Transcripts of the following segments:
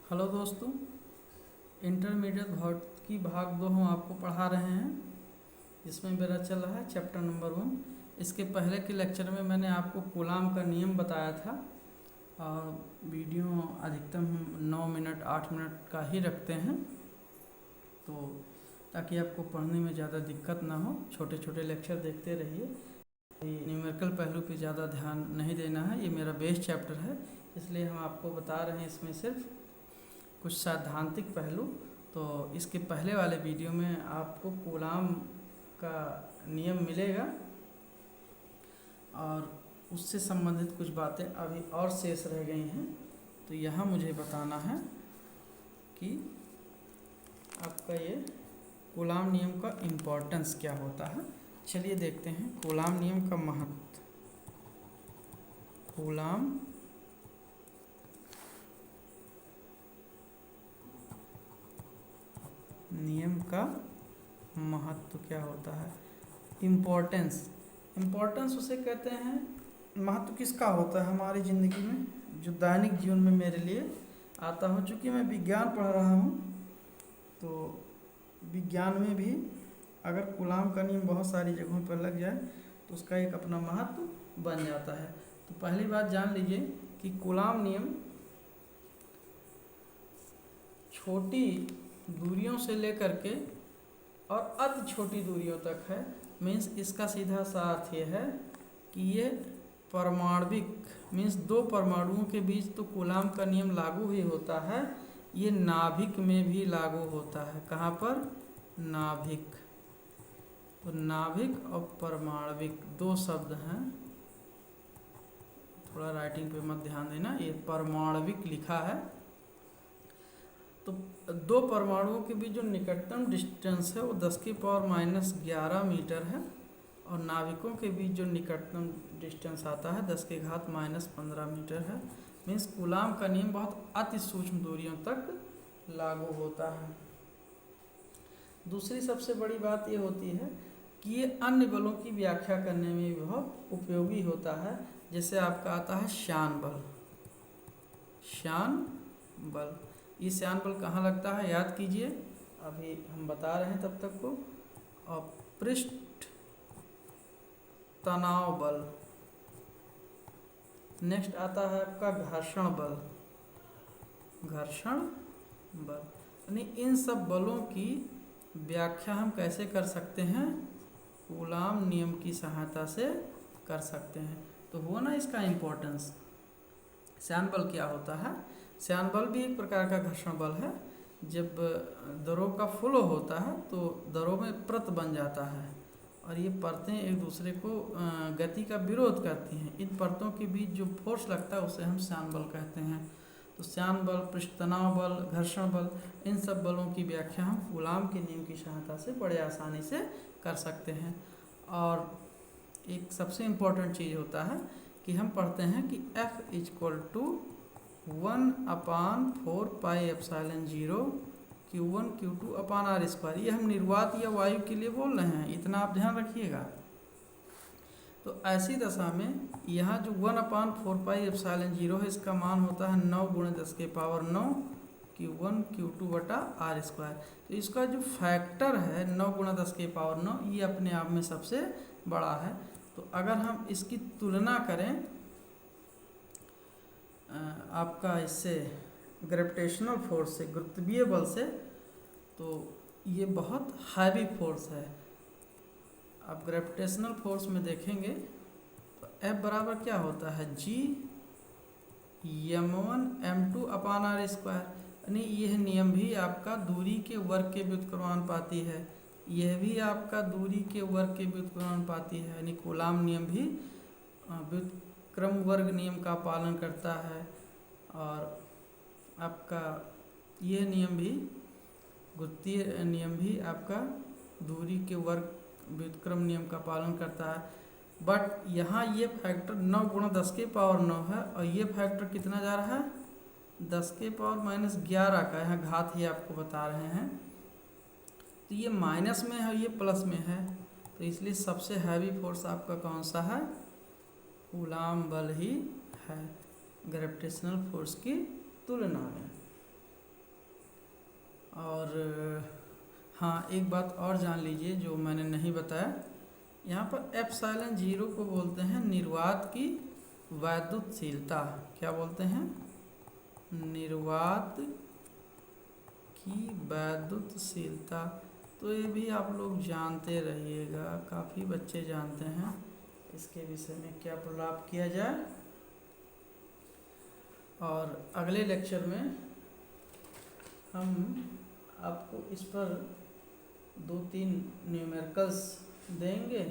Hello दोस्तों, intermediate भौतिकी भाग 2 हम आपको पढ़ा रहे हैं, जिसमें मेरा चल रहा है चैप्टर नंबर 1। इसके पहले के लेक्चर में मैंने आपको कूलाम का नियम बताया था और वीडियो अधिकतम हम 9 मिनट 8 मिनट का ही रखते हैं, तो ताकि आपको पढ़ने में ज़्यादा दिक्कत ना हो। छोटे छोटे लेक्चर देखते रहिए। न्यूमेरिकल पहलू पे ज़्यादा ध्यान नहीं देना है, ये मेरा बेस चैप्टर है, इसलिए हम आपको बता रहे हैं इसमें सिर्फ कुछ सैद्धांतिक पहलू। तो इसके पहले वाले वीडियो में आपको कूलाम का नियम मिलेगा और उससे संबंधित कुछ बातें अभी और शेष रह गई हैं। तो यहाँ मुझे बताना है कि आपका ये कूलाम नियम का इम्पोर्टेंस क्या होता है। चलिए देखते हैं कूलाम नियम का महत्व। कूलाम नियम का महत्व क्या होता है। इम्पोर्टेंस, इम्पोर्टेंस उसे कहते हैं, महत्व किसका होता है हमारी ज़िंदगी में, जो दैनिक जीवन में मेरे लिए आता हो। चूँकि मैं विज्ञान पढ़ रहा हूँ, तो विज्ञान में भी अगर कूलाम का नियम बहुत सारी जगहों पर लग जाए तो उसका एक अपना महत्व बन जाता है। तो पहली बात जान लीजिए कि कूलाम नियम छोटी दूरियों से लेकर के और अति छोटी दूरियों तक है। मीन्स इसका सीधा सा अर्थ ये है कि ये परमाणविक, मीन्स दो परमाणुओं के बीच तो कूलाम का नियम लागू ही होता है, ये नाभिक में भी लागू होता है। कहाँ पर? नाभिक। तो नाभिक और परमाणविक दो शब्द हैं, थोड़ा राइटिंग पे मत ध्यान देना, ये परमाणविक लिखा है। तो दो परमाणुओं के बीच जो निकटतम डिस्टेंस है वो 10⁻⁻11 मीटर है, और नाविकों के बीच जो निकटतम डिस्टेंस आता है 10⁻⁻15 मीटर है। मीन्स कूलाम का नियम बहुत अति सूक्ष्म दूरियों तक लागू होता है। दूसरी सबसे बड़ी बात ये होती है कि ये अन्य बलों की व्याख्या करने में भी बहुत उपयोगी होता है। जैसे आपका आता है श्यान बल। श्यान बल, ये श्यान बल कहाँ लगता है याद कीजिए, अभी हम बता रहे हैं तब तक को। और पृष्ठ तनाव बल, नेक्स्ट आता है आपका घर्षण बल। घर्षण बल, यानी इन सब बलों की व्याख्या हम कैसे कर सकते हैं? कूलाम नियम की सहायता से कर सकते हैं। तो हुआ ना इसका इम्पोर्टेंस। श्यान बल क्या होता है? श्यान बल भी एक प्रकार का घर्षण बल है। जब दरों का फ्लो होता है तो दरों में परत बन जाता है और ये परतें एक दूसरे को गति का विरोध करती हैं। इन परतों के बीच जो फोर्स लगता है उसे हम श्यान बल कहते हैं। तो श्यान बल, पृष्ठ तनाव बल, घर्षण बल, इन सब बलों की व्याख्या हम कूलाम के नियम की सहायता से बड़े आसानी से कर सकते हैं। और एक सबसे इम्पोर्टेंट चीज़ होता है कि हम पढ़ते हैं कि F = 1/4πε0 Q1 Q2/r²। ये हम निर्वात या वायु के लिए बोल रहे हैं, इतना आप ध्यान रखिएगा। तो ऐसी दशा में यहाँ जो 1/4πε0 है, इसका मान होता है 9 × 10⁹ Q1 Q2/r²। तो इसका जो फैक्टर है 9 × 10⁹, ये अपने आप में सबसे बड़ा है। तो अगर हम इसकी तुलना करें आपका इससे ग्रेविटेशनल फोर्स से, गुरुत्वीय बल से, तो ये बहुत हैवी फोर्स है। आप ग्रेविटेशनल फोर्स में देखेंगे तो F बराबर क्या होता है? G m1m2/r²। यानी यह नियम भी आपका दूरी के वर्ग के व्युत्क्रमानुपाती है, यह भी आपका दूरी के वर्ग के व्युत्क्रमानुपाती है। यानी कूलाम नियम भी व्युत्क्रम वर्ग नियम का पालन करता है। और आपका यह नियम भी, गुरुत्वीय नियम भी आपका दूरी के वर्ग व्युत्क्रम नियम का पालन करता है। बट यहाँ ये फैक्टर 9 × 10⁻9 है और ये फैक्टर कितना जा रहा है? 10⁻−11 का, यहाँ घात ही आपको बता रहे हैं। तो ये माइनस में है, ये प्लस में है, तो इसलिए सबसे हैवी फोर्स आपका कौन सा है? कूलाम बल ही है ग्रेविटेशनल फोर्स की तुलना में। और हाँ, एक बात और जान लीजिए जो मैंने नहीं बताया, यहाँ पर एप्सिलॉन जीरो को बोलते हैं निर्वात की वैद्युतशीलता। क्या बोलते हैं? निर्वात की वैद्युतशीलता। तो ये भी आप लोग जानते रहिएगा, काफ़ी बच्चे जानते हैं। इसके विषय में क्या प्रलाप किया जाए, और अगले लेक्चर में हम आपको इस पर 2-3 न्यूमेरिकल्स देंगे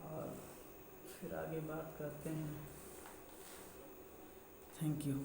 और फिर आगे बात करते हैं। Thank you.